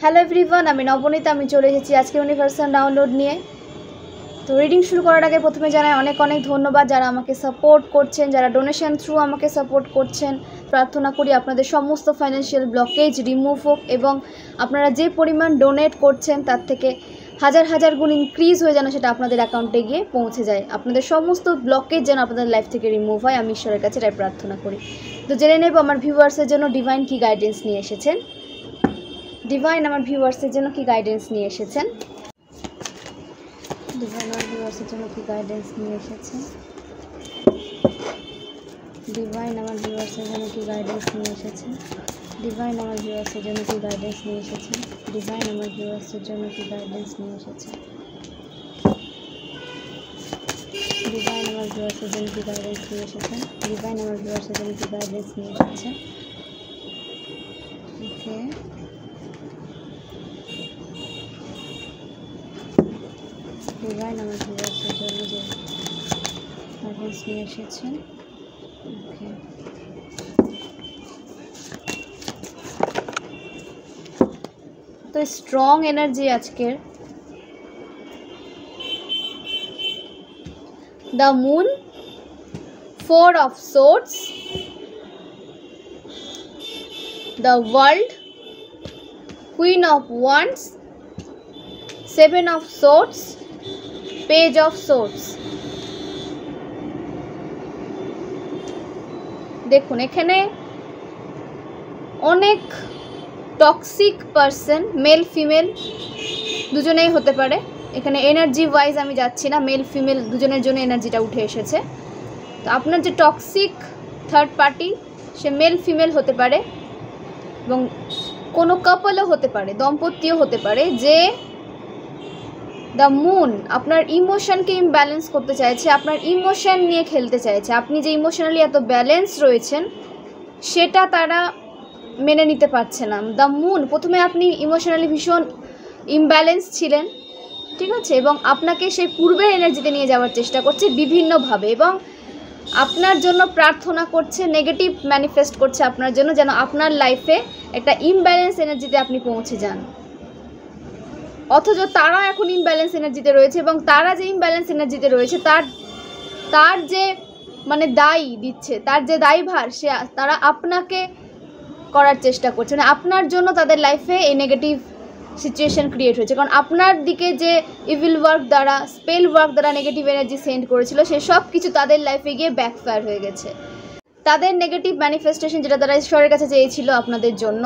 Hello everyone, আমি নবনীতা। আমি চলে এসেছি আজকে ইউনিভার্সাল ডাউনলোড নিয়ে। তো রিডিং শুরু করার আগে প্রথমে জানাই অনেক অনেক ধন্যবাদ যারা আমাকে সাপোর্ট করছেন, যারা ডোনেশন থ্রু আমাকে সাপোর্ট করছেন। প্রার্থনা করি আপনাদের সমস্ত ফাইন্যান্সিয়াল ব্লকেজ রিমুভ হোক এবং আপনারা যে পরিমাণ ডোনেট করছেন তার থেকে হাজার হাজার গুণ ইনক্রিজ হয়ে যেন সেটা আপনাদের অ্যাকাউন্টে গিয়ে পৌঁছে যায়। আপনাদের সমস্ত ব্লকেজ যেন আপনাদের লাইফ থেকে রিমুভ হয়, আমি ঈশ্বরের কাছে এটাই প্রার্থনা করি। তো জেনে নেব আমার ভিউয়ার্সের জন্য ডিভাইন কী গাইডেন্স নিয়ে এসেছেন। ডিভাইন আমার ভিউয়ার্সের জন্য কি গাইডেন্স নিয়ে এসেছেন? ডিভাইন আমার ভিউয়ার্সের জন্য কি গাইডেন্স নিয়ে এসেছেন? ডিভাইন আমার ভিউয়ার্সের জন্য কি গাইডেন্স নিয়ে এসেছেন? ডিভাইন আমার ভিউয়ার্সের জন্য কি গাইডেন্স নিয়ে এসেছেন? ডিভাইন আমার ভিউয়ার্সের জন্য কি গাইডেন্স নিয়ে এসেছেন? ডিভাইন আমার ভিউয়ার্সের জন্য কি গাইডেন্স নিয়ে এসেছেন? ডিভাইন আমার ভিউয়ার্সের জন্য কি গাইডেন্স নিয়ে এসেছেন? ওকে, ডিভাইন আমার ভিউয়ার্সের জন্য যে গাইডেন্স নিয়ে এসেছেন। ওকে, তো স্ট্রং এনার্জি আজকের। The moon, 4 of swords, the world, Queen of wands, 7 of swords, Page of swords। দেখুন এখানে অনেক টক্সিক পারসন, মেল ফিমেল দুজনেই হতে পারে। এখানে এনার্জি ওয়াইজ আমি যাচ্ছি না, মেল ফিমেল দুজনের জন্য এনার্জিটা উঠে এসেছে। তো আপনার যে টক্সিক থার্ড পার্টি সে মেল ফিমেল হতে পারে এবং কোনো কাপলও হতে পারে, দম্পতিও হতে পারে, যে দ্য মুন আপনার ইমোশনকে ইমব্যালেন্স করতে চাইছে, আপনার ইমোশন নিয়ে খেলতে চাইছে। আপনি যে ইমোশনালি এত ব্যালেন্স রয়েছেন সেটা তারা মেনে নিতে পারছে না। দ্য মুন, প্রথমে আপনি ইমোশনালি ভীষণ ইমব্যালেন্স ছিলেন, ঠিক আছে, এবং আপনাকে সেই পূর্বের এনার্জিতে নিয়ে যাওয়ার চেষ্টা করছে বিভিন্নভাবে এবং আপনার জন্য প্রার্থনা করছে, নেগেটিভ ম্যানিফেস্ট করছে আপনার জন্য, যেন আপনার লাইফে একটা ইমব্যালেন্স এনার্জিতে আপনি পৌঁছে যান। অথচ তারা এখন ইমব্যালেন্স এনার্জিতে রয়েছে এবং তারা যে ইমব্যালেন্স এনার্জিতে রয়েছে তার যে মানে দায়ী দিচ্ছে, তার যে দায়ভার সে তারা আপনাকে করার চেষ্টা করছে, মানে আপনার জন্য তাদের লাইফে এই নেগেটিভ সিচুয়েশন ক্রিয়েট হয়েছে। কারণ আপনার দিকে যে ইভিল ওয়ার্ক দ্বারা, স্পেল ওয়ার্ক দ্বারা নেগেটিভ এনার্জি সেন্ড করেছিল সে সব কিছু তাদের লাইফে গিয়ে ব্যাকফায়ার হয়ে গেছে। তাদের নেগেটিভ ম্যানিফেস্টেশন যেটা তারা ঈশ্বরের কাছে চেয়েছিল আপনাদের জন্য,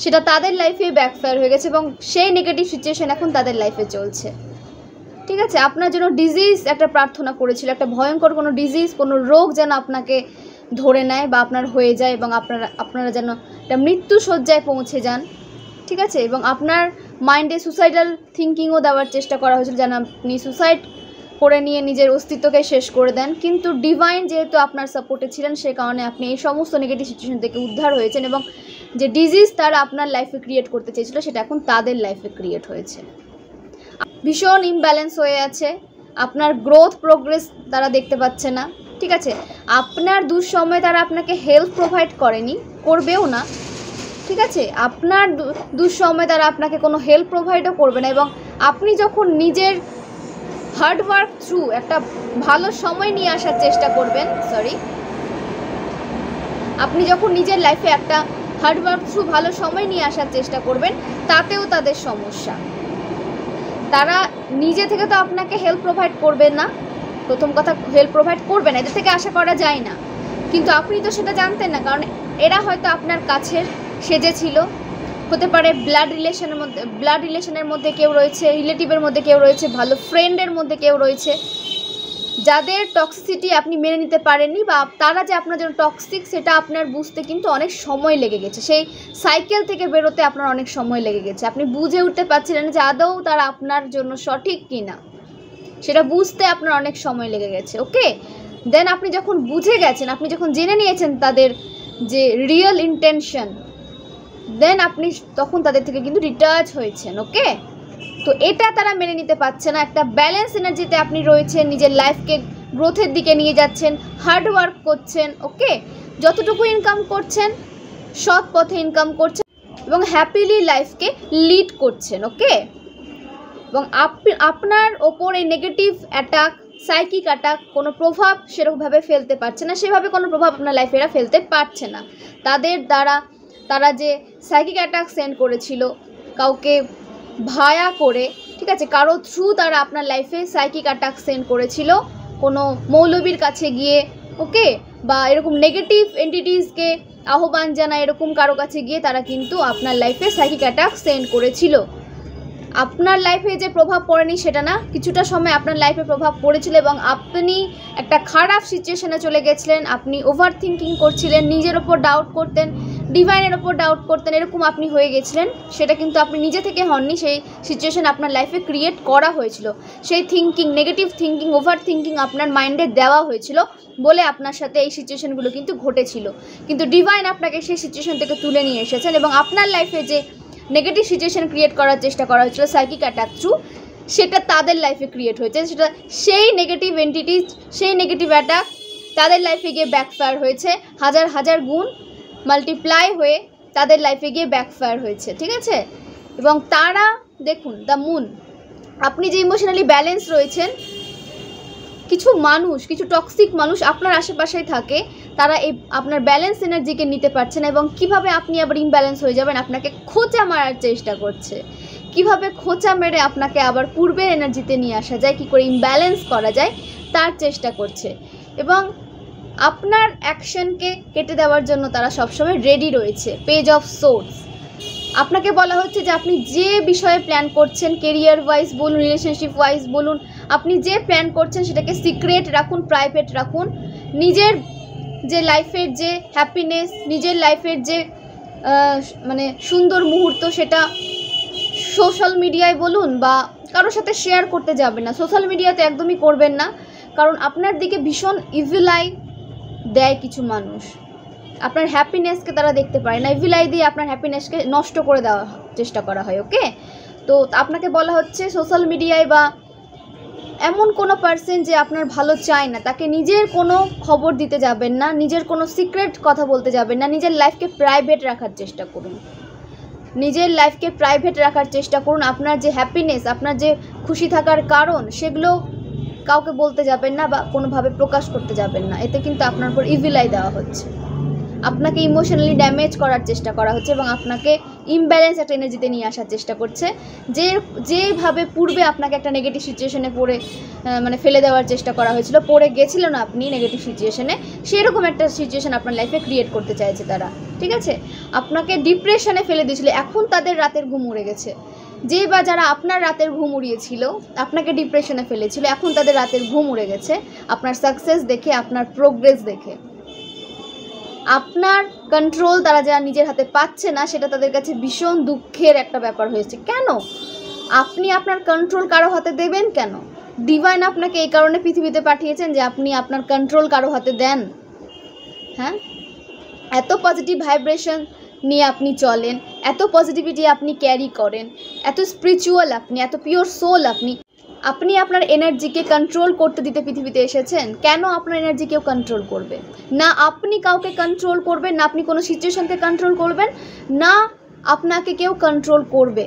সেটা তাদের লাইফে ব্যাকফায়ার হয়ে গেছে এবং সেই নেগেটিভ সিচুয়েশন এখন তাদের লাইফে চলছে, ঠিক আছে। আপনার জন্য ডিজিজ একটা প্রার্থনা করেছিল, একটা ভয়ঙ্কর কোনো ডিজিজ, কোনো রোগ যেন আপনাকে ধরে নেয় বা আপনার হয়ে যায় এবং আপনারা যেন একটা মৃত্যুশয্যায় পৌঁছে যান, ঠিক আছে। এবং আপনার মাইন্ডে সুসাইডাল থিঙ্কিংও দেওয়ার চেষ্টা করা হয়েছিল, যেন আপনি সুসাইড করে নিয়ে নিজের অস্তিত্বকে শেষ করে দেন। কিন্তু ডিভাইন যেহেতু আপনার সাপোর্টে ছিলেন সে কারণে আপনি এই সমস্ত নেগেটিভ সিচুয়েশন থেকে উদ্ধার হয়েছেন এবং যে ডিজিজ তারা আপনার লাইফে ক্রিয়েট করতে চেয়েছিল সেটা এখন তাদের লাইফে ক্রিয়েট হয়েছে। ভীষণ ইমব্যালেন্স হয়ে আছে, আপনার গ্রোথ প্রোগ্রেস তারা দেখতে পাচ্ছে না, ঠিক আছে। আপনার দুঃসময়ে তারা আপনাকে হেল্প প্রোভাইড করেনি, করবেও না, ঠিক আছে। আপনার দুঃসময়ে তারা আপনাকে কোনো হেল্প প্রোভাইডও করবে না এবং আপনি যখন নিজের হার্ডওয়ার্ক থ্রু একটা ভালো সময় নিয়ে আসার চেষ্টা করবেন, আপনি যখন নিজের লাইফে একটা হার্ডওয়ার্ক থ্রু ভালো সময় নিয়ে আসার চেষ্টা করবেন তাতেও তাদের সমস্যা। তারা নিজে থেকে তো আপনাকে হেল্প প্রোভাইড করবেন না, প্রথম কথা হেল্প প্রোভাইড করবে না, এদের থেকে আশা করা যায় না, কিন্তু আপনি তো সেটা জানতেন না। কারণ এরা হয়তো আপনার কাছের সেজেছিল, হতে পারে ব্লাড রিলেশনের মধ্যে কেউ রয়েছে, রিলেটিভের মধ্যে কেউ রয়েছে, ভালো ফ্রেন্ডের মধ্যে কেউ রয়েছে, যাদের টক্সিসিটি আপনি মেনে নিতে পারেননি বা তারা যে আপনার জন্য টক্সিক সেটা আপনার বুঝতে কিন্তু অনেক সময় লেগে গেছে। সেই সাইকেল থেকে বেরোতে আপনার অনেক সময় লেগে গেছে, আপনি বুঝে উঠতে পারছিলেন যে আদৌ তারা আপনার জন্য সঠিক কিনা, সেটা বুঝতে আপনার অনেক সময় লেগে গেছে। ওকে, দেন আপনি যখন বুঝে গেছেন, আপনি যখন জেনে নিয়েছেন তাদের যে রিয়েল ইন্টেনশন, দেন আপনি তখন তাদের থেকে কিন্তু ডিটাচ হয়েছেন। ওকে, তো এটা তারা মেনে নিতে পারছে না। একটা ব্যালেন্স এনার্জিতে আপনি রয়েছেন, নিজের লাইফকে গ্রোথের দিকে নিয়ে যাচ্ছেন, হার্ড ওয়ার্ক করছেন, ওকে, যতটুকু ইনকাম করছেন সৎ পথে ইনকাম করছেন, এবং হ্যাপিলি লাইফকে লিড করছেন। ওকে, এবং আপনার ওপর এই নেগেটিভ অ্যাটাক, সাইকিক অ্যাটাক কোনো প্রভাব সেরকমভাবে ফেলতে পারছে না, সেভাবে কোনো প্রভাব আপনার লাইফে এরা ফেলতে পারছে না। তাদের দ্বারা তারা যে সাইকিক অ্যাটাক সেন্ড করেছিল কাউকে ভায়া করে, ঠিক আছে, কারো থ্রু তারা আপনার লাইফে সাইকিক অ্যাটাক সেন্ড করেছিল, কোনো মৌলবীর কাছে গিয়ে, ওকে, বা এরকম নেগেটিভ এন্টিটিসকে আহ্বান জানা এরকম কারো কাছে গিয়ে তারা কিন্তু আপনার লাইফে সাইকিক অ্যাটাক সেন্ড করেছিল। আপনার লাইফে যে প্রভাব পড়েনি সেটা না, কিছুটা সময় আপনার লাইফে প্রভাব পড়েছিল এবং আপনি একটা খারাপ সিচুয়েশনে চলে গেছিলেন। আপনি ওভার থিঙ্কিং করছিলেন, নিজের ওপর ডাউট করতেন, ডিভাইনের ওপর ডাউট করতেন, এরকম আপনি হয়ে গেছিলেন। সেটা কিন্তু আপনি নিজে থেকে হননি, সেই সিচুয়েশন আপনার লাইফে ক্রিয়েট করা হয়েছিল। সেই thinking, negative thinking, over thinking আপনার মাইন্ডে দেওয়া হয়েছিল বলে আপনার সাথে এই সিচুয়েশনগুলো কিন্তু ঘটেছিল। কিন্তু ডিভাইন আপনাকে সেই সিচুয়েশন থেকে তুলে নিয়ে এসেছেন এবং আপনার লাইফে যে নেগেটিভ সিচুয়েশন ক্রিয়েট করার চেষ্টা করা হয়েছিল সাইকিক অ্যাটাক থ্রু, সেটা তাদের লাইফে ক্রিয়েট হয়েছে। সেটা সেই নেগেটিভ এন্টিটিস, সেই নেগেটিভ অ্যাটাক তাদের লাইফে গিয়ে ব্যাকফায়ার হয়েছে, হাজার হাজার গুণ মাল্টিপ্লাই হয়ে তাদের লাইফে গিয়ে ব্যাকফায়ার হয়েছে, ঠিক আছে। এবং তারা দেখুন, দ্য মুন, আপনি যে ইমোশনালি ব্যালেন্স রয়েছেন, কিছু মানুষ, কিছু টক্সিক মানুষ আপনার আশেপাশেই থাকে, তারা এই আপনার ব্যালেন্স এনার্জিকে নিতে পারছে না এবং কিভাবে আপনি আবার ইমব্যালেন্স হয়ে যাবেন আপনাকে খোঁচা মারার চেষ্টা করছে। কিভাবে খোঁচা মেরে আপনাকে আবার পূর্বের এনার্জিতে নিয়ে আসা যায়, কী করে ইমব্যালেন্স করা যায় তার চেষ্টা করছে। এবং আপনার অ্যাকশনকে কেটে দেওয়ার জন্য তারা সবসময় রেডি রয়েছে। পেজ অফ সোর্স, আপনাকে বলা হচ্ছে যে আপনি যে বিষয়ে প্ল্যান করছেন, কেরিয়ার ওয়াইজ বলুন, রিলেশনশিপ ওয়াইজ বলুন, আপনি যে প্ল্যান করছেন সেটাকে সিক্রেট রাখুন, প্রাইভেট রাখুন। নিজের যে লাইফের যে হ্যাপিনেস, নিজের লাইফের যে মানে সুন্দর মুহূর্ত, সেটা সোশ্যাল মিডিয়ায় বলুন বা কারোর সাথে শেয়ার করতে যাবেন না। সোশ্যাল মিডিয়াতে একদমই করবেন না, কারণ আপনার দিকে ভীষণ ইভিল আই দেয় কিছু মানুষ। আপনার হ্যাপিনেসকে তারা দেখতে পারে না, ইভিল আই দিয়ে আপনার হ্যাপিনেসকে নষ্ট করে দেওয়ার চেষ্টা করা হয়। ওকে, তো আপনাকে বলা হচ্ছে সোশ্যাল মিডিয়ায় বা এমন কোনো পার্সন যে আপনার ভালো চায় না, তাকে নিজের কোনো খবর দিতে যাবেন না, নিজের কোনো সিক্রেট কথা বলতে যাবেন না। নিজের লাইফকে প্রাইভেট রাখার চেষ্টা করুন, নিজের লাইফকে প্রাইভেট রাখার চেষ্টা করুন। আপনার যে হ্যাপিনেস, আপনার যে খুশি থাকার কারণ, সেগুলো কাউকে বলতে যাবেন না বা কোনোভাবে প্রকাশ করতে যাবেন না। এতে কিন্তু আপনার উপর ইভিল আই দেওয়া হচ্ছে, আপনাকে ইমোশনালি ড্যামেজ করার চেষ্টা করা হচ্ছে এবং আপনাকে ইমব্যালেন্স একটা এনার্জিতে নিয়ে আসার চেষ্টা করছে। যেভাবে পূর্বে আপনাকে একটা নেগেটিভ সিচুয়েশনে মানে ফেলে দেওয়ার চেষ্টা করা হয়েছিল, পড়ে গেছিল না আপনি নেগেটিভ সিচুয়েশনে, সেরকম একটা সিচুয়েশন আপনার লাইফে ক্রিয়েট করতে চাইছে তারা, ঠিক আছে। আপনাকে ডিপ্রেশনে ফেলে দিয়েছিল, এখন তাদের রাতের ঘুম উড়ে গেছে। যে বা যারা আপনার রাতের ঘুম উড়িয়েছিল, আপনাকে ডিপ্রেশনে ফেলেছিল, এখন তাদের রাতের ঘুম উড়ে গেছে আপনার সাকসেস দেখে, আপনার প্রোগ্রেস দেখে। আপনার কন্ট্রোল তারা যারা নিজের হাতে পাচ্ছে না, সেটা তাদের কাছে ভীষণ দুঃখের একটা ব্যাপার হয়েছে। কেন আপনি আপনার কন্ট্রোল কারো হাতে দেবেন? কেন? ডিভাইন আপনাকে এই কারণে পৃথিবীতে পাঠিয়েছেন যে আপনি আপনার কন্ট্রোল কারো হাতে দেন। হ্যাঁ, এত পজিটিভ ভাইব্রেশন নিয়ে আপনি চলেন, এত পজিটিভিটি আপনি ক্যারি করেন, এত স্পিরিচুয়াল আপনি, এত পিওর সোল আপনি আপনার এনার্জিকে কন্ট্রোল করতে দিতে পৃথিবীতে এসেছেন। কেন আপনার এনার্জি কেউ কন্ট্রোল করবে না? আপনি কাউকে কন্ট্রোল করবেন না, আপনি কোনো সিচুয়েশনকে কন্ট্রোল করবেন না, আপনাকে কেউ কন্ট্রোল করবে।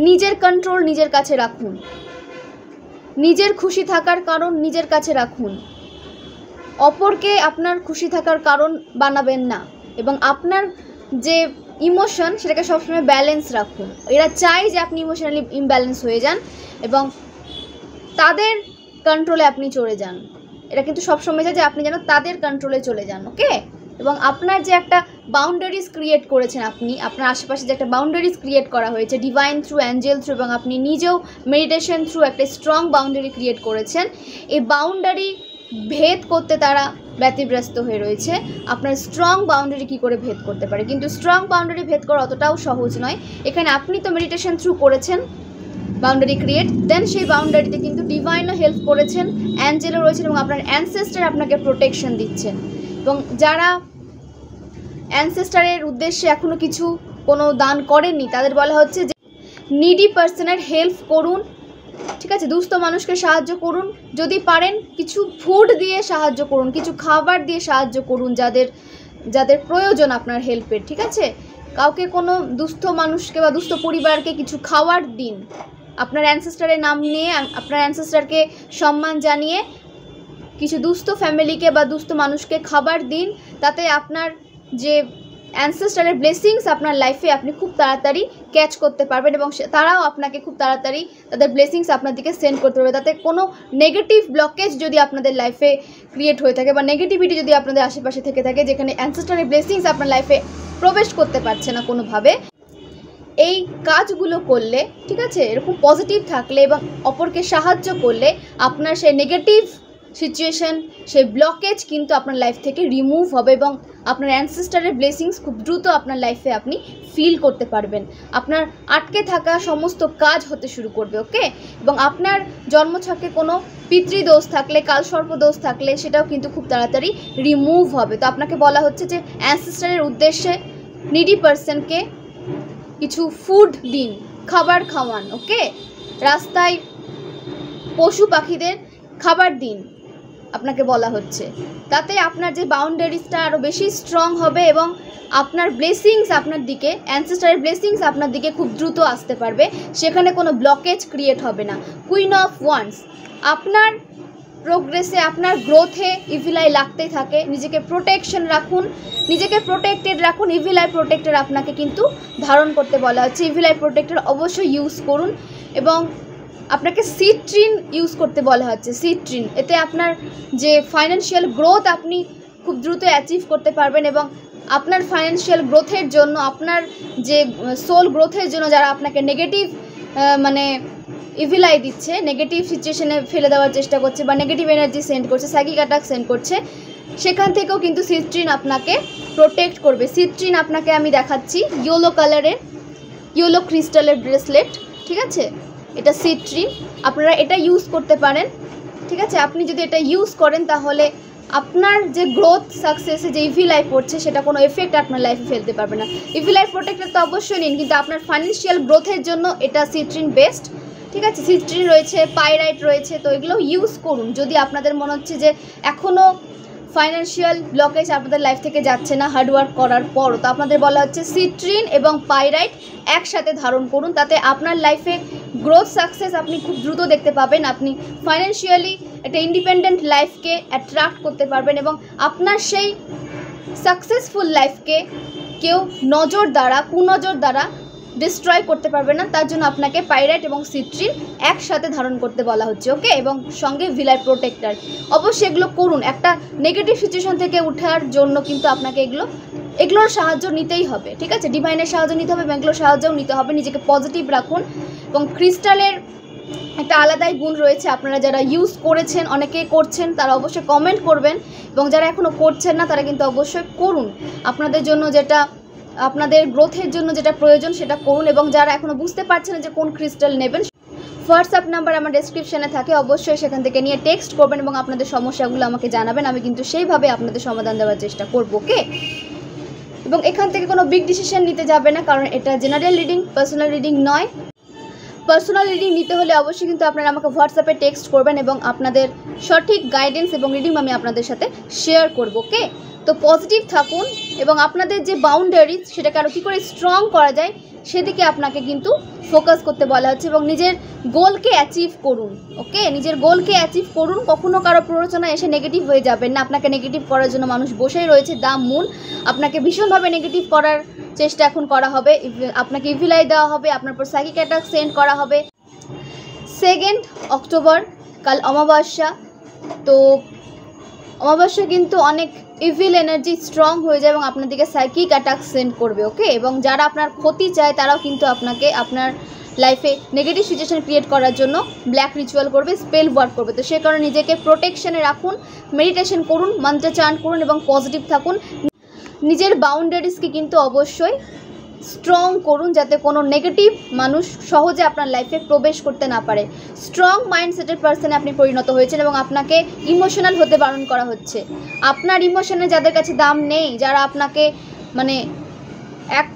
নিজের কন্ট্রোল নিজের কাছে রাখুন, নিজের খুশি থাকার কারণ নিজের কাছে রাখুন, অপরকে আপনার খুশি থাকার কারণ বানাবেন না। এবং আপনার যে ইমোশন, সেটাকে সবসময় ব্যালেন্স রাখুন। এরা চায় যে আপনি ইমোশনালি ইমব্যালেন্স হয়ে যান এবং তাদের কন্ট্রোলে আপনি চলে যান। এটা কিন্তু সবসময় চায় যে আপনি যেন তাদের কন্ট্রোলে চলে যান। ওকে, এবং আপনার যে একটা বাউন্ডারিজ ক্রিয়েট করেছেন, আপনি আপনার আশেপাশে যে একটা বাউন্ডারিজ ক্রিয়েট করা হয়েছে ডিভাইন থ্রু, অ্যাঞ্জেল থ্রু, এবং আপনি নিজেও মেডিটেশন থ্রু একটা স্ট্রং বাউন্ডারি ক্রিয়েট করেছেন। এই বাউন্ডারি ভেদ করতে তারা ব্যতিব্যস্ত হয়ে রয়েছে। আপনার স্ট্রং বাউন্ডারি কী করে ভেদ করতে পারে, কিন্তু স্ট্রং বাউন্ডারি ভেদ করা অতটাও সহজ নয়। এখানে আপনি তো মেডিটেশন থ্রু করেছেন বাউন্ডারি ক্রিয়েট, দেন সেই বাউন্ডারিতে কিন্তু ডিভাইনও হেল্প করেছেন, অ্যাঞ্জেলও রয়েছেন এবং আপনার অ্যানসেস্টার আপনাকে প্রোটেকশন দিচ্ছেন। এবং যারা অ্যানসেস্টারের উদ্দেশ্যে এখনও কোনো দান করেননি, তাদের বলা হচ্ছে যে নিডি পার্সনের হেল্প করুন, ঠিক আছে, দুস্থ মানুষকে সাহায্য করুন, যদি পারেন কিছু ফুড দিয়ে সাহায্য করুন, কিছু খাবার দিয়ে সাহায্য করুন যাদের প্রয়োজন আপনার হেল্পের, ঠিক আছে। কাউকে কোনো দুস্থ মানুষকে বা দুস্থ পরিবারকে কিছু খাওয়ার দিন, আপনার অ্যানসেস্টারের নাম নিয়ে, আপনার অ্যানসেস্টারকে সম্মান জানিয়ে কিছু দুস্থ ফ্যামিলিকে বা দুস্থ মানুষকে খাবার দিন। তাতে আপনার যে অ্যানসেস্টারের ব্লেসিংস আপনার লাইফে আপনি খুব তাড়াতাড়ি ক্যাচ করতে পারবেন এবং তারাও আপনাকে খুব তাড়াতাড়ি তাদের ব্লেসিংস আপনার দিকে সেন্ড করতে পারবে। তাতে কোনো নেগেটিভ ব্লকেজ যদি আপনাদের লাইফে ক্রিয়েট হয়ে থাকে বা নেগেটিভিটি যদি আপনাদের আশেপাশে থেকে থাকে, যেখানে অ্যানসেস্টারের ব্লেসিংস আপনার লাইফে প্রবেশ করতে পারছে না কোনোভাবে, এই কাজগুলো করলে, ঠিক আছে, এরকম পজিটিভ থাকলে এবং অপরকে সাহায্য করলে আপনার সেই নেগেটিভ সিচুয়েশন, সেই ব্লকেজ কিন্তু আপনার লাইফ থেকে রিমুভ হবে এবং আপনার অ্যানসেস্টারের ব্লেসিংস খুব দ্রুত আপনার লাইফে আপনি ফিল করতে পারবেন। আপনার আটকে থাকা সমস্ত কাজ হতে শুরু করবে। ওকে, এবং আপনার জন্মছকে কোনো পিতৃদোষ থাকলে, কালসর্প দোষ থাকলে সেটাও কিন্তু খুব তাড়াতাড়ি রিমুভ হবে। তো আপনাকে বলা হচ্ছে যে অ্যানসেস্টারের উদ্দেশ্যে নিডি পার্সনকে কিছু ফুড দিন, খাবার খাওয়ান। ওকে, রাস্তায় পশু পাখিদের খাবার দিন আপনাকে বলা হচ্ছে। তাতে আপনার যে বাউন্ডারিজটা আরও বেশি স্ট্রং হবে এবং আপনার ব্লেসিংস আপনার দিকে, অ্যানসেস্টারের ব্লেসিংস আপনার দিকে খুব দ্রুত আসতে পারবে, সেখানে কোনো ব্লকেজ ক্রিয়েট হবে না। কুইন অফ ওয়ান্স, আপনার প্রোগ্রেসে, আপনার গ্রোথে ইভিল আই লাগতেই থাকে। নিজেকে প্রোটেকশন রাখুন, নিজেকে প্রোটেক্টেড রাখুন। ইভিল আই প্রোটেক্টর আপনাকে কিন্তু ধারণ করতে বলা হচ্ছে। ইভিল আই প্রোটেক্টর অবশ্যই ইউজ করুন এবং আপনাকে সিট্রিন ইউজ করতে বলা হচ্ছে। সিট্রিন, এতে আপনার যে ফাইন্যান্সিয়াল গ্রোথ আপনি খুব দ্রুত অ্যাচিভ করতে পারবেন এবং আপনার ফাইন্যান্সিয়াল গ্রোথের জন্য, আপনার যে সোল গ্রোথের জন্য যারা আপনাকে নেগেটিভ মানে ইভিল আই দিচ্ছে, নেগেটিভ সিচুয়েশনে ফেলে দেওয়ার চেষ্টা করছে বা নেগেটিভ এনার্জি সেন্ড করছে, সাইকিক অ্যাটাক সেন্ড করছে, সেখান থেকেও কিন্তু সিট্রিন আপনাকে প্রোটেক্ট করবে। সিট্রিন আপনাকে আমি দেখাচ্ছি, ইয়েলো কালারের, ইয়েলো ক্রিস্টালের ব্রেসলেট, ঠিক আছে, এটা সিট্রিন। আপনারা এটা ইউজ করতে পারেন, ঠিক আছে। আপনি যদি এটা ইউজ করেন তাহলে আপনার যে গ্রোথ সাকসেসে যে ইভিল আই পড়ছে সেটা কোনো এফেক্ট আপনার লাইফে ফেলতে পারবে না। ইভিল আই প্রোটেক্টর তো অবশ্যই নিন, কিন্তু আপনার ফাইন্যান্সিয়াল গ্রোথের জন্য এটা সিট্রিন বেস্ট, ঠিক আছে। সিট্রিন রয়েছে, পাইরাইট রয়েছে, তো এগুলো ইউজ করুন যদি আপনাদের মনে হচ্ছে যে এখনও ফাইন্যান্সিয়াল ব্লকেজ আপনাদের লাইফ থেকে যাচ্ছে না হার্ডওয়ার্ক করার পর। তো আপনাদের বলা হচ্ছে সিট্রিন এবং পাইরাইট একসাথে ধারণ করুন, তাতে আপনার লাইফে গ্রোথ সাকসেস আপনি খুব দ্রুত দেখতে পাবেন। আপনি ফাইন্যান্সিয়ালি একটা ইন্ডিপেন্ডেন্ট লাইফকে অ্যাট্রাক্ট করতে পারবেন এবং আপনার সেই সাকসেসফুল লাইফকে কেউ নজর দ্বারা, কুনজর দ্বারা ডিস্ট্রয় করতে পারবে না। তার জন্য আপনাকে পাইরাইট এবং সিট্রিন একসাথে ধারণ করতে বলা হচ্ছে। ওকে, এবং সঙ্গে ভিলাই প্রোটেক্টর, অবশ্যই এগুলো করুন। একটা নেগেটিভ সিচুয়েশন থেকে ওঠার জন্য কিন্তু আপনাকে এগুলোর সাহায্য নিতেই হবে, ঠিক আছে। ডিভাইনের সাহায্য নিতে হবে এবং এগুলোর সাহায্যও নিতে হবে। নিজেকে পজিটিভ রাখুন এবং ক্রিস্টালের একটা আলাদাই গুণ রয়েছে। আপনারা যারা ইউজ করেছেন, অনেকে করছেন, তারা অবশ্যই কমেন্ট করবেন এবং যারা এখনও করছেন না তারা কিন্তু অবশ্যই করুন। আপনাদের জন্য যেটা, আপনাদের গ্রোথের জন্য যেটা প্রয়োজন সেটা করুন এবং যারা এখনও বুঝতে পারছেন না যে কোন ক্রিস্টাল নেবেন, হোয়াটসঅ্যাপ নাম্বার আমার ডেসক্রিপশানে থাকে, অবশ্যই সেখান থেকে নিয়ে টেক্সট করবেন এবং আপনাদের সমস্যাগুলো আমাকে জানাবেন। আমি কিন্তু সেইভাবে আপনাদের সমাধান দেওয়ার চেষ্টা করব। ওকে, এবং এখান থেকে কোনো বিগ ডিসিশন নিতে যাবে না, কারণ এটা জেনারেল রিডিং, পার্সোনাল রিডিং নয়। পার্সোনাল রিডিং নিতে হলে অবশ্যই কিন্তু আপনারা আমাকে হোয়াটসঅ্যাপে টেক্সট করবেন এবং আপনাদের সঠিক গাইডেন্স এবং রিডিং আমি আপনাদের সাথে শেয়ার করব। ওকে, তো পজিটিভ থাকুন এবং আপনাদের যে বাউন্ডারিজ সেটাকে আরও কী করে স্ট্রং করা যায় সেদিকে আপনাকে কিন্তু ফোকাস করতে বলা হচ্ছে এবং নিজের গোলকে অ্যাচিভ করুন। ওকে, নিজের গোলকে অ্যাচিভ করুন। কখনও কারো প্ররোচনা এসে নেগেটিভ হয়ে যাবেন না। আপনাকে নেগেটিভ করার জন্য মানুষ বসেই রয়েছে, দ্য মুন। আপনাকে ভীষণভাবে নেগেটিভ করার চেষ্টা এখন করা হবে, আপনাকে ইভিলাই দেওয়া হবে, আপনার উপর সাইকিক অ্যাটাক সেন্ড করা হবে। 2 অক্টোবর কাল অমাবস্যা, তো অমাবস্যা কিন্তু অনেক ইভিল এনার্জি স্ট্রং হয়ে যায় এবং আপনার দিকে সাইকিক অ্যাটাক সেন্ড করবে। ওকে, এবং যারা আপনার ক্ষতি চায় তারাও কিন্তু আপনাকে আপনার লাইফে নেগেটিভ সিচুয়েশন ক্রিয়েট করার জন্য ব্ল্যাক রিচুয়াল করবে, স্পেল ওয়ার্ক করবে। তো সে কারণে নিজেকে প্রোটেকশনে রাখুন, মেডিটেশন করুন, মন্ত্র চান করুন এবং পজিটিভ থাকুন। নিজের বাউন্ডারিজকে কিন্তু অবশ্যই স্ট্রং করুন যাতে কোনো নেগেটিভ মানুষ সহজে আপনার লাইফে প্রবেশ করতে না পারে। স্ট্রং মাইন্ডসেটের পার্সনে আপনি পরিণত হয়েছেন এবং আপনাকে ইমোশনাল হতে বারণ করা হচ্ছে। আপনার ইমোশনে যাদের কাছে দাম নেই, যারা আপনাকে মানে এক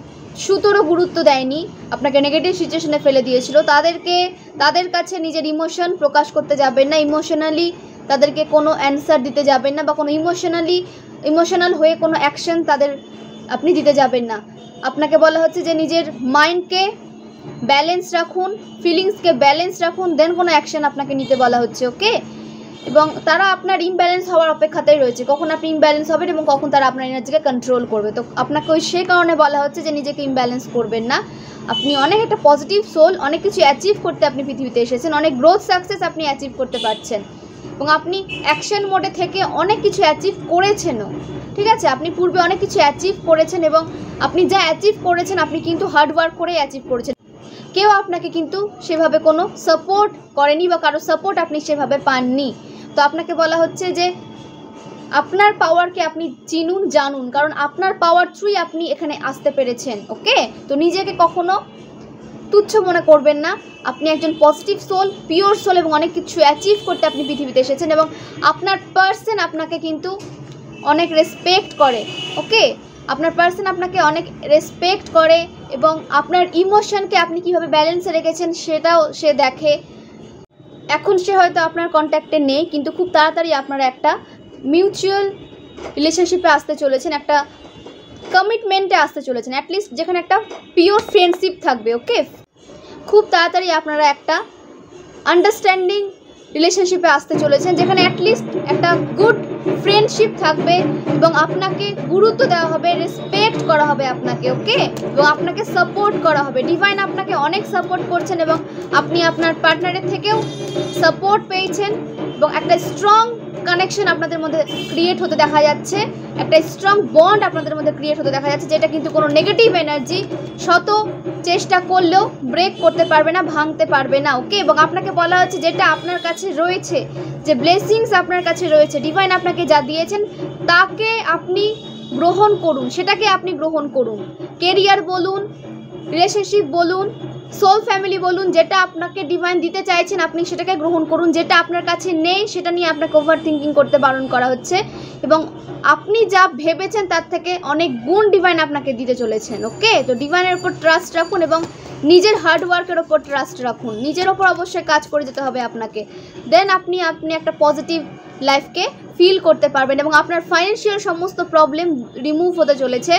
সুতোরও গুরুত্ব দেয়নি, আপনাকে নেগেটিভ সিচুয়েশনে ফেলে দিয়েছিল, তাদের কাছে নিজের ইমোশন প্রকাশ করতে যাবেন না। ইমোশনালি তাদেরকে কোনো অ্যান্সার দিতে যাবেন না বা কোনো ইমোশনাল হয়ে কোনো অ্যাকশন তাদের আপনি দিতে যাবেন না। আপনাকে বলা হচ্ছে যে নিজের মাইন্ডকে ব্যালেন্স রাখুন, ফিলিংসকে ব্যালেন্স রাখুন, দেন কোনো অ্যাকশন আপনাকে নিতে বলা হচ্ছে। ওকে, এবং তারা আপনার ইমব্যালেন্স হওয়ার অপেক্ষাতেই রয়েছে, কখন আপনি ইমব্যালেন্স হবেন এবং কখন তারা আপনার এনার্জিকে কন্ট্রোল করবে। তো আপনাকে সেই কারণে বলা হচ্ছে যে নিজেকে ইমব্যালেন্স করবেন না। আপনি অনেক একটা পজিটিভ সোল, অনেক কিছু অ্যাচিভ করতে আপনি পৃথিবীতে এসেছেন, অনেক গ্রোথ সাকসেস আপনি অ্যাচিভ করতে পারছেন এবং আপনি অ্যাকশন মোডে থেকে অনেক কিছু অ্যাচিভ করেছেনও। ঠিক আছে, আপনি পূর্বে অনেক কিছু অ্যাচিভ করেছেন এবং আপনি যা অ্যাচিভ করেছেন আপনি কিন্তু হার্ডওয়ার্ক করে অ্যাচিভ করেছেন। কেউ আপনাকে কিন্তু সেভাবে কোনো সাপোর্ট করেনি বা কারো সাপোর্ট আপনি সেভাবে পাননি। তো আপনাকে বলা হচ্ছে যে আপনার পাওয়ারকে আপনি চিনুন, জানুন, কারণ আপনার পাওয়ার থ্রুই আপনি এখানে আসতে পেরেছেন। ওকে, তো নিজেকে কখনো তুচ্ছ মনে করবেন না। আপনি একজন পজিটিভ সোল, পিওর সোল এবং অনেক কিছু অ্যাচিভ করতে আপনি পৃথিবীতে এসেছেন এবং আপনার পার্সন আপনাকে কিন্তু অনেক রেসপেক্ট করে। ওকে, আপনার পার্সন আপনাকে অনেক রেসপেক্ট করে এবং আপনার ইমোশনকে আপনি কিভাবে ব্যালেন্সে রেখেছেন সেটাও সে দেখে। এখন সে হয়তো আপনার কন্ট্যাক্টে নেই, কিন্তু খুব তাড়াতাড়ি আপনারা একটা মিউচুয়াল রিলেশনশিপে আসতে চলেছেন, একটা কমিটমেন্টে আসতে চলেছেন, অ্যাটলিস্ট যেখানে একটা পিওর ফ্রেন্ডশিপ থাকবে। ওকে, খুব তাড়াতাড়ি আপনারা একটা আন্ডারস্ট্যান্ডিং রিলেশনশিপে আসতে চলেছেন, যেখানে অ্যাটলিস্ট একটা গুড ফ্রেন্ডশিপ থাকবে এবং আপনাকে গুরুত্ব দেওয়া হবে, রেসপেক্ট করা হবে আপনাকে। ওকে, এবং আপনাকে সাপোর্ট করা হবে। ডিভাইন আপনাকে অনেক সাপোর্ট করছেন এবং আপনি আপনার পার্টনারের থেকেও সাপোর্ট পেয়েছেন এবং একটা স্ট্রং কানেকশন আপনাদের মধ্যে ক্রিয়েট হতে দেখা যাচ্ছে, একটা স্ট্রং বন্ড আপনাদের মধ্যে ক্রিয়েট হতে দেখা যাচ্ছে, যেটা কিন্তু কোনো নেগেটিভ এনার্জি শত চেষ্টা করলেও ব্রেক করতে পারবে না, ভাঙতে পারবে না। ওকে, এবং আপনাকে বলা হচ্ছে যেটা আপনার কাছে রয়েছে, যে ব্লেসিংস আপনার কাছে রয়েছে, ডিভাইন আপনাকে যা দিয়েছেন তাকে আপনি গ্রহণ করুন, সেটাকে আপনি গ্রহণ করুন। কেরিয়ার বলুন, রিলেশনশিপ বলুন, সোল ফ্যামিলি বলুন, যেটা আপনাকে ডিভাইন দিতে চাইছেন আপনি সেটাকে গ্রহণ করুন। যেটা আপনার কাছে নেই সেটা নিয়ে আপনাকে ওভার থিঙ্কিং করতে বারণ করা হচ্ছে এবং আপনি যা ভেবেছেন তার থেকে অনেক গুণ ডিভাইন আপনাকে দিতে চলেছেন। ওকে, তো ডিভাইনের উপর ট্রাস্ট রাখুন এবং নিজের হার্ডওয়ার্কের ওপর ট্রাস্ট রাখুন। নিজের ওপর অবশ্যই কাজ করে যেতে হবে আপনাকে, দেন আপনি একটা পজিটিভ লাইফকে ফিল করতে পারবেন এবং আপনার ফাইন্যান্সিয়াল সমস্ত প্রবলেম রিমুভ হতে চলেছে।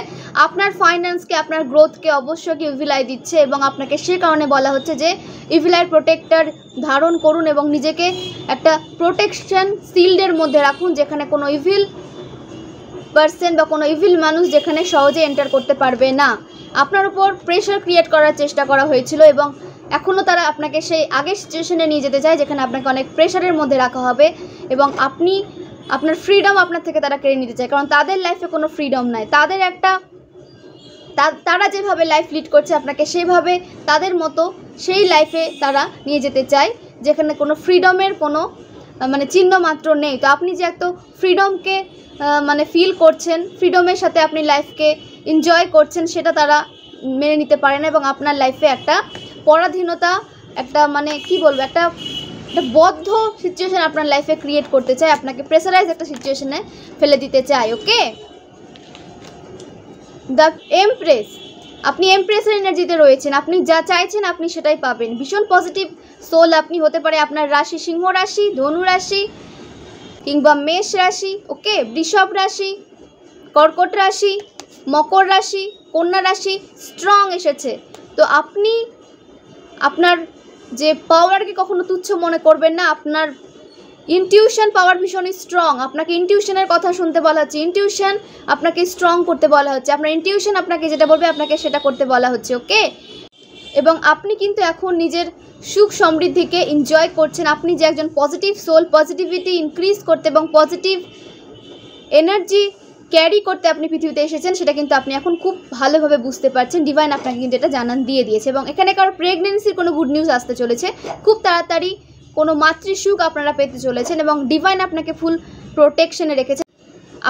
আপনার ফাইন্যান্সকে, আপনার গ্রোথকে অবশ্যই ইভিল দিচ্ছে এবং আপনাকে সে কারণে বলা হচ্ছে যে ইভিল আই প্রোটেক্টর ধারণ করুন এবং নিজেকে একটা প্রোটেকশন শিল্ডের মধ্যে রাখুন, যেখানে কোনো ইভিল পার্সন বা কোনো ইভিল মানুষ যেখানে সহজে এন্টার করতে পারবে না। আপনার উপর প্রেশার ক্রিয়েট করার চেষ্টা করা হয়েছিল এবং এখনও তারা আপনাকে সেই আগের সিচুয়েশনে নিয়ে যেতে চায়, যেখানে আপনাকে অনেক প্রেশারের মধ্যে রাখা হবে এবং আপনার ফ্রিডম আপনার থেকে তারা কেড়ে নিতে চায়, কারণ তাদের লাইফে কোনো ফ্রিডম নাই। তারা যেভাবে লাইফ লিড করছে আপনাকে সেভাবে তাদের মতো সেই লাইফে তারা নিয়ে যেতে চায়, যেখানে কোনো ফ্রিডমের কোনো চিহ্ন মাত্র নেই। তো আপনি যে এত ফ্রিডমকে ফিল করছেন, ফ্রিডমের সাথে আপনি লাইফকে এনজয় করছেন, সেটা তারা মেনে নিতে পারে না এবং আপনার লাইফে একটা পরাধীনতা, একটা একটা বদ্ধ সিচুয়েশন আপনার লাইফে ক্রিয়েট করতে চায়, আপনাকে প্রেসারাইজ একটা সিচুয়েশনে ফেলে দিতে চায়। ওকে, দ্য এমপ্রেস, আপনি এমপ্রেসের এনার্জিতে রয়েছেন, আপনি যা চাইছেন আপনি সেটাই পাবেন। ভীষণ পজিটিভ সোল আপনি হতে পারে আপনার রাশি সিংহ রাশি, ধনু রাশি কিংবা মেষ রাশি, ওকে, বৃষভ রাশি, কর্কট রাশি, মকর রাশি, কন্যা রাশি স্ট্রং এসেছে। তো আপনি আপনার যে পাওয়ারকে কখনো তুচ্ছ মনে করবেন না। আপনার ইনটিউশন পাওয়ার ভীষণই স্ট্রং, আপনাকে ইনটিউশনের কথা শুনতে বলা হচ্ছে, ইনটিউশন আপনাকে স্ট্রং করতে বলা হচ্ছে, আপনার ইনটিউশন আপনাকে যেটা বলবে আপনাকে সেটা করতে বলা হচ্ছে। ওকে, এবং আপনি কিন্তু এখন নিজের সুখ সমৃদ্ধিকে এনজয় করছেন। আপনি যে একজন পজিটিভ সোল, পজিটিভিটি ইনক্রিজ করতে এবং পজিটিভ এনার্জি ক্যারি করতে আপনি পৃথিবীতে এসেছেন, সেটা কিন্তু আপনি এখন খুব ভালোভাবে বুঝতে পারছেন। ডিভাইন আপনাকে কিন্তু এটা জানান দিয়ে দিয়েছে এবং এখানে কারো প্রেগনেন্সির কোনো গুড নিউজ আসতে চলেছে, খুব তাড়াতাড়ি কোনো মাতৃসুখ আপনারা পেতে চলেছেন এবং ডিভাইন আপনাকে ফুল প্রোটেকশনে রেখেছে।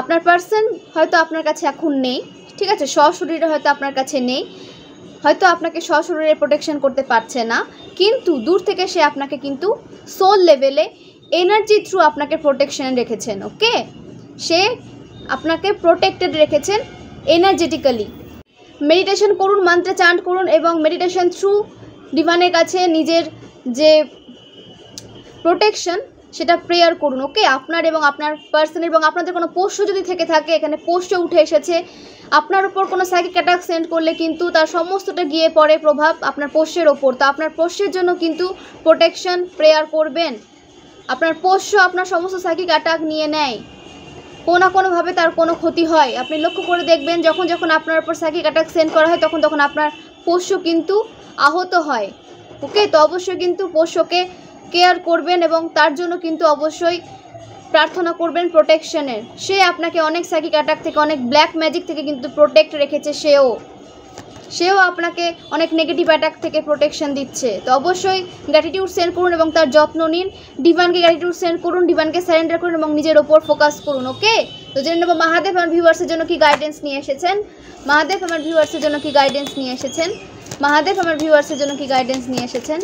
আপনার পার্সন হয়তো আপনার কাছে এখন নেই, ঠিক আছে, সশরীরে হয়তো আপনার কাছে নেই, হয়তো আপনাকে সশরীরে প্রোটেকশন করতে পারছে না, কিন্তু দূর থেকে সে আপনাকে কিন্তু সোল লেভেলে এনার্জি থ্রু আপনাকে প্রোটেকশনে রেখেছেন। ওকে, সে আপনাকে প্রোটেক্টেড রেখেছেন এনার্জেটিক্যালি। মেডিটেশন করুন, মন্ত্র চান্ট করুন এবং মেডিটেশন থ্রু ডিভাইনের কাছে নিজের যে প্রোটেকশন সেটা প্রেয়ার করুন। ওকে, আপনার এবং আপনার পার্সন এবং আপনাদের কোনো পোষ্য যদি থেকে থাকে, এখানে পোষ্য উঠে এসেছে, আপনার উপর কোনো সাইকিক অ্যাটাক সেন্ড করলে কিন্তু তার সমস্তটা গিয়ে পড়ে প্রভাব আপনার পোষ্যের ওপর। তো আপনার পোষ্যের জন্য কিন্তু প্রোটেকশন প্রেয়ার করবেন। আপনার পোষ্য আপনার সমস্ত সাইকিক অ্যাটাক নিয়ে নেয়, কোনো না কোনোভাবে তার কোনো ক্ষতি হয়। আপনি লক্ষ্য করে দেখবেন যখন যখন আপনার উপর সাইকিক অ্যাটাক সেন্ড করা হয় তখন তখন আপনার পোষ্য কিন্তু আহত হয়। ওকে, তো অবশ্যই কিন্তু পোষ্যকে কেয়ার করবেন এবং তার জন্য কিন্তু অবশ্যই প্রার্থনা করবেন প্রোটেকশনের। সে আপনাকে অনেক সাইকিক অ্যাটাক থেকে, অনেক ব্ল্যাক ম্যাজিক থেকে কিন্তু প্রোটেক্ট রেখেছে। সেও আপনাকে অনেক নেগেটিভ অ্যাটাক থেকে প্রোটেকশন দিচ্ছে। তো অবশ্যই গ্র্যাটিটিউড সেন্ড করুন এবং তার যত্ন নিন। ডিভাইনকে গ্র্যাটিটিউড সেন্ড করুন, ডিভাইনকে সারেন্ডার করুন এবং নিজের ওপর ফোকাস করুন। ওকে, তো জেনে নেব মহাদেব আমার ভিউয়ার্সের জন্য কি গাইডেন্স নিয়ে এসেছেন। মহাদেব আমার ভিউয়ার্সের জন্য কি গাইডেন্স নিয়ে এসেছেন। মহাদেব আমার ভিউয়ার্সের জন্য কি গাইডেন্স নিয়ে এসেছেন।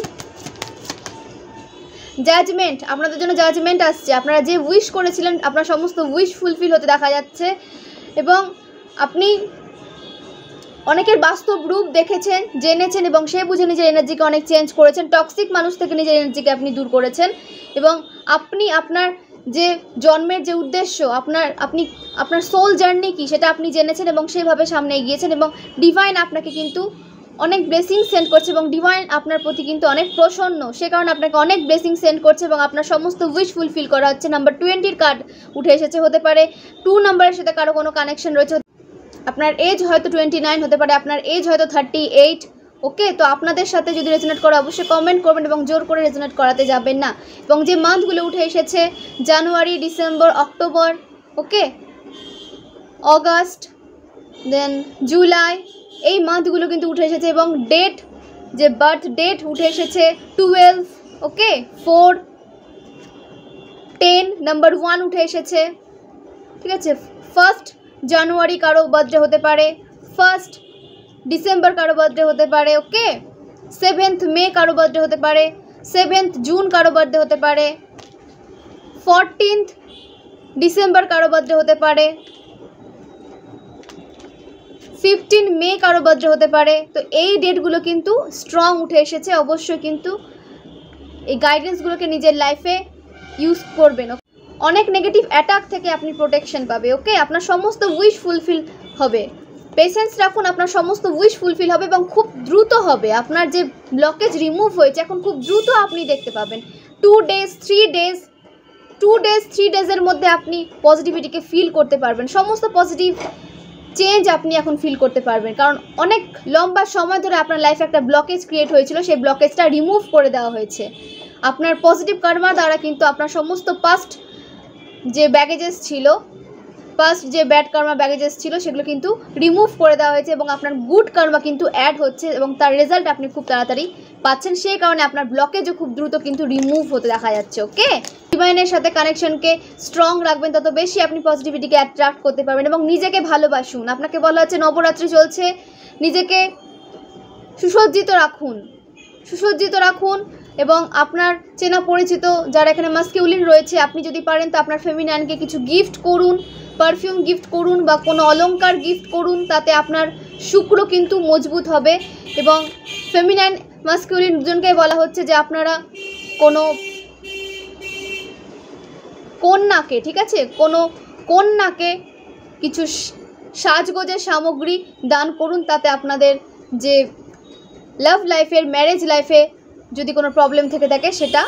জাজমেন্ট, আপনাদের জন্য জাজমেন্ট আসছে। আপনারা যে উইশ করেছিলেন আপনার সমস্ত উইশ ফুলফিল হতে দেখা যাচ্ছে এবং আপনি অনেকের বাস্তব রূপ দেখেছেন, জেনেছেন এবং সে বুঝে নিজের এনার্জিকে অনেক চেঞ্জ করেছেন। টক্সিক মানুষ থেকে নিজের এনার্জিকে আপনি দূর করেছেন এবং আপনি আপনার যে জন্মের যে উদ্দেশ্য, আপনার সোল জার্নি কি সেটা আপনি জেনেছেন এবং সেভাবে সামনে এগিয়েছেন এবং ডিভাইন আপনাকে কিন্তু অনেক ব্লেসিং সেন্ড করছে এবং ডিভাইন আপনার প্রতি কিন্তু অনেক প্রসন্ন, সে কারণে আপনাকে অনেক ব্লেসিং সেন্ড করছে এবং আপনার সমস্ত উইশ ফুলফিল করা হচ্ছে। নাম্বার 20 কার্ড উঠে এসেছে, হতে পারে 2 নাম্বারের সাথে কারো কোনো কানেকশন রয়েছে। আপনার এজ হয়তো 29, হতে পারে আপনার এজ হয়তো 38। ওকে, তো আপনাদের সাথে যদি রেজোনেট করে অবশ্যই কমেন্ট করবেন এবং জোর করে রেজোনেট করাতে যাবেন না। এবং যে মান্থগুলো উঠে এসেছে জানুয়ারি, ডিসেম্বর, অক্টোবর, ওকে, অগাস্ট, দেন জুলাই, এই মান্থগুলো কিন্তু উঠে এসেছে এবং ডেট, যে বার্থ ডেট উঠে এসেছে 12, ওকে, 4, 10, নাম্বার 1 উঠে এসেছে। ঠিক আছে, 1 জানুয়ারি কারো বার্থডে হতে পারে, 1 ডিসেম্বর কারো বার্থডে হতে পারে, ওকে, 7 মে কারো বার্থডে হতে পারে, 7 জুন কারো বার্থডে হতে পারে, 14 ডিসেম্বর কারো বার্থডে হতে পারে, 15 মে কারো বার্থডে হতে পারে। তো এই ডেটগুলো কিন্তু স্ট্রং উঠে এসেছে। অবশ্যই কিন্তু এই গাইডেন্সগুলোকে নিজের লাইফে ইউজ করবেন। অনেক নেগেটিভ অ্যাটাক থেকে আপনি প্রোটেকশন পাবে। ওকে, আপনার সমস্ত উইশ ফুলফিল হবে। পেশেন্স রাখুন, আপনার সমস্ত উইশ ফুলফিল হবে এবং খুব দ্রুত হবে। আপনার যে ব্লকেজ রিমুভ হয়েছে এখন খুব দ্রুত আপনি দেখতে পাবেন। 2 ডেজ 3 ডেজের মধ্যে আপনি পজিটিভিটিকে ফিল করতে পারবেন। সমস্ত পজিটিভ চেঞ্জ আপনি এখন ফিল করতে পারবেন, কারণ অনেক লম্বা সময় ধরে আপনার লাইফে একটা ব্লকেজ ক্রিয়েট হয়েছিল, সেই ব্লকেজটা রিমুভ করে দেওয়া হয়েছে। আপনার পজিটিভ কর্মা দ্বারা কিন্তু আপনার সমস্ত পাস্ট যে ব্যাগেজেস ছিল, পাস্ট যে ব্যাড কর্মা ব্যাগেজেস ছিল সেগুলো কিন্তু রিমুভ করে দেওয়া হয়েছে এবং আপনার গুড কর্মা কিন্তু অ্যাড হচ্ছে এবং তার রেজাল্ট আপনি খুব তাড়াতাড়ি পাচ্ছেন। সেই কারণে আপনার ব্লকেজও খুব দ্রুত কিন্তু রিমুভ হতে দেখা যাচ্ছে। ওকে, ডিভাইনের সাথে কানেকশনকে স্ট্রং রাখবেন, তত বেশি আপনি পজিটিভিটিকে অ্যাট্রাক্ট করতে পারবেন এবং নিজেকে ভালোবাসুন। আপনাকে বলা হচ্ছে নবরাত্রি চলছে, নিজেকে সুসজ্জিত রাখুন এবং আপনার চেনা পরিচিত যারা এখানে মাস্কিউলিন রয়েছে, আপনি যদি পারেন তো আপনার ফেমিনাইনকে কিছু গিফট করুন, পারফিউম গিফট করুন বা কোনো অলংকার গিফট করুন, তাতে আপনার শুক্র কিন্তু মজবুত হবে। এবং ফেমিনাইন মাস্কিউলিন দুজনকে বলা হচ্ছে যে আপনারা কোনো কন্যাকে, ঠিক আছে, কোনো কন্যাকে কিছু সাজগোজের সামগ্রী দান করুন, তাতে আপনাদের যে লাভ লাইফের, ম্যারেজ লাইফে যদি কোনো প্রবলেম থেকে থাকে সেটা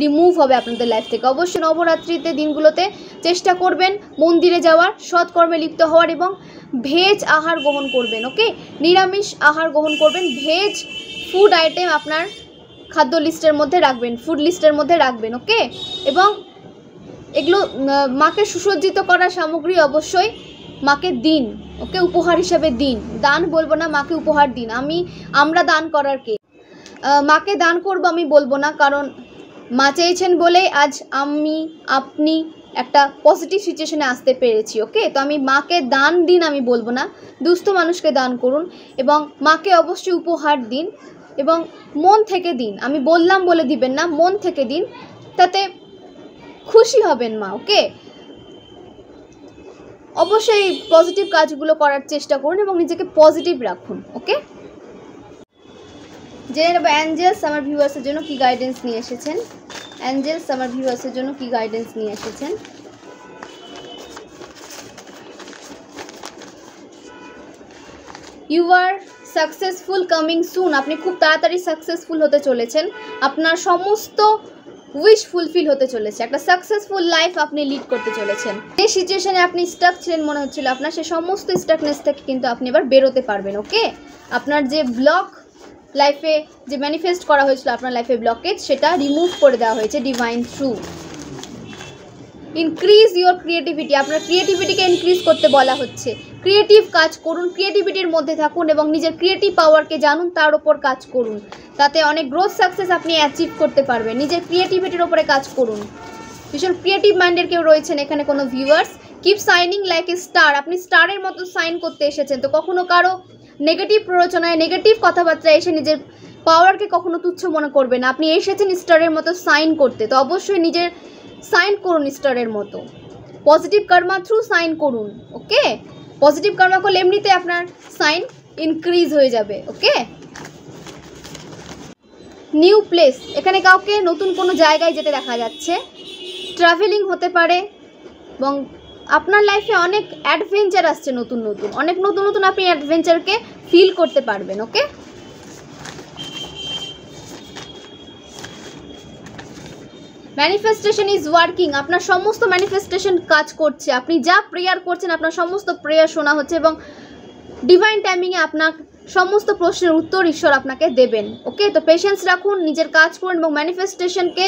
রিমুভ হবে আপনাদের লাইফ থেকে। অবশ্যই নবরাত্রিতে দিনগুলোতে চেষ্টা করবেন মন্দিরে যাওয়ার, সৎকর্মে লিপ্ত হওয়ার এবং ভেজ আহার গ্রহণ করবেন। ওকে, নিরামিষ আহার গ্রহণ করবেন, ভেজ ফুড আইটেম আপনার খাদ্য লিস্টের মধ্যে রাখবেন, ফুড লিস্টের মধ্যে রাখবেন। ওকে, এবং এগুলো মাকে সুসজ্জিত করার সামগ্রী অবশ্যই মাকে দিন। ওকে, উপহার হিসাবে দিন, দান বলবো না, মাকে উপহার দিন। আমরা দান করার কে, মাকে দান করবো আমি বলবো না, কারণ মা চেয়েছেন বলেই আজ আপনি একটা পজিটিভ সিচুয়েশনে আসতে পেরেছি। ওকে, তো আমি মাকে দান দিন আমি বলবো না, দুস্থ মানুষকে দান করুন এবং মাকে অবশ্যই উপহার দিন এবং মন থেকে দিন। আমি বললাম বলে দিবেন না, মন থেকে দিন, তাতে খুশি হবেন মা। ওকে, অবশ্যই পজিটিভ কাজগুলো করার চেষ্টা করুন এবং নিজেকে পজিটিভ রাখুন। ওকে, জেনে নেব অ্যাঞ্জেলস আমার ভিউয়ার্সের জন্য কি গাইডেন্স নিয়ে এসেছেন। অ্যাঞ্জেলস আমার ভিউয়ার্সের জন্য কি গাইডেন্স নিয়ে এসেছেন? You are successful coming soon. আপনি খুব তাড়াতাড়ি সাকসেসফুল হতে চলেছেন, আপনার সমস্ত উইশ ফুলফিল হতে চলেছে, একটা সাকসেসফুল লাইফ আপনি লিড করতে চলেছেন। যে সিচুয়েশনে আপনি স্টাক ছিলেন মনে হচ্ছিল আপনার, সে সমস্ত স্টাকনেস থেকে কিন্তু আপনি এবার বেরোতে পারবেন। ওকে, আপনার যে ব্লক লাইফে যে ম্যানিফেস্ট করা হয়েছিল, আপনার লাইফে ব্লকেজ, সেটা রিমুভ করে দেওয়া হয়েছে divine through. Increase your creativity, আপনার ক্রিয়েটিভিটিকে ইনক্রিজ করতে বলা হচ্ছে। ক্রিয়েটিভ কাজ করুন, ক্রিয়েটিভিটির মধ্যে থাকুন এবং নিজের ক্রিয়েটিভ পাওয়ারকে জানুন, তার ওপর কাজ করুন, তাতে অনেক গ্রোথ সাকসেস আপনি অ্যাচিভ করতে পারবেন। নিজের ক্রিয়েটিভিটির ওপরে কাজ করুন। ভীষণ ক্রিয়েটিভ মাইন্ডের কেউ রয়েছেন এখানে কোনো viewers. Keep signing like a star, আপনি স্টারের মতো সাইন করতে এসেছেন। তো কখনো কারো নেগেটিভ প্ররোচনায়, নেগেটিভ কথাবার্তায় এসে নিজের পাওয়ারকে কখনো তুচ্ছ মনে করবে না। আপনি এসেছেন স্টারের মতো সাইন করতে, তো অবশ্যই নিজের সাইন করুন স্টারের মতো। পজিটিভ কর্মা থ্রু সাইন করুন। ওকে, পজিটিভ কর্মা করলে এমনিতে আপনার সাইন ইনক্রিজ হয়ে যাবে। ওকে, নিউ প্লেস, এখানে কাউকে নতুন কোনো জায়গায় যেতে দেখা যাচ্ছে। ট্রাভেলিং হতে পারে এবং আপনার লাইফে অনেক অ্যাডভেঞ্চার আসছে, নতুন নতুন, অনেক নতুন নতুন আপনি অ্যাডভেঞ্চারকে ফিল করতে পারবেন। ওকে, ম্যানিফেস্টেশন ইজ ওয়ার্কিং, আপনার সমস্ত ম্যানিফেস্টেশন কাজ করছে। আপনি যা প্রেয়ার করছেন, আপনার সমস্ত প্রেয়ার শোনা হচ্ছে এবং ডিভাইন টাইমিংয়ে আপনার সমস্ত প্রশ্নের উত্তর ঈশ্বর আপনাকে দেবেন। ওকে, তো পেশেন্স রাখুন, নিজের কাজ করুন এবং ম্যানিফেস্টেশনকে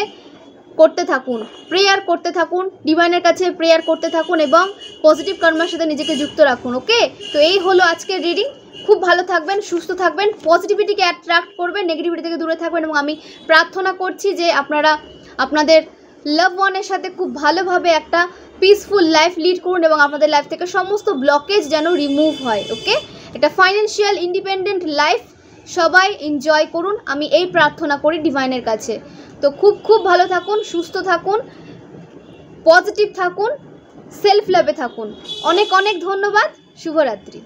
করতে থাকুন, প্রেয়ার করতে থাকুন, ডিভাইনের কাছে প্রেয়ার করতে থাকুন এবং পজিটিভ কর্মের সাথে নিজেকে যুক্ত রাখুন। ওকে, তো এই হলো আজকের রিডিং। খুব ভালো থাকবেন, সুস্থ থাকবেন, পজিটিভিটিকে অ্যাট্রাক্ট করবেন, নেগেটিভিটি থেকে দূরে থাকবেন এবং আমি প্রার্থনা করছি যে আপনারা আপনাদের লাভ ওয়ানের সাথে খুব ভালোভাবে একটা পিসফুল লাইফ লিড করুন এবং আপনাদের লাইফ থেকে সমস্ত ব্লকেজ যেন রিমুভ হয়। ওকে, এটা ফাইন্যান্সিয়াল ইন্ডিপেন্ডেন্ট লাইফ সবাই এনজয় করুন, আমি এই প্রার্থনা করি ডিভাইনের কাছে। তো খুব খুব ভালো থাকুন, সুস্থ থাকুন, পজিটিভ থাকুন, সেলফ লাভে থাকুন। অনেক অনেক ধন্যবাদ, শুভরাত্রি।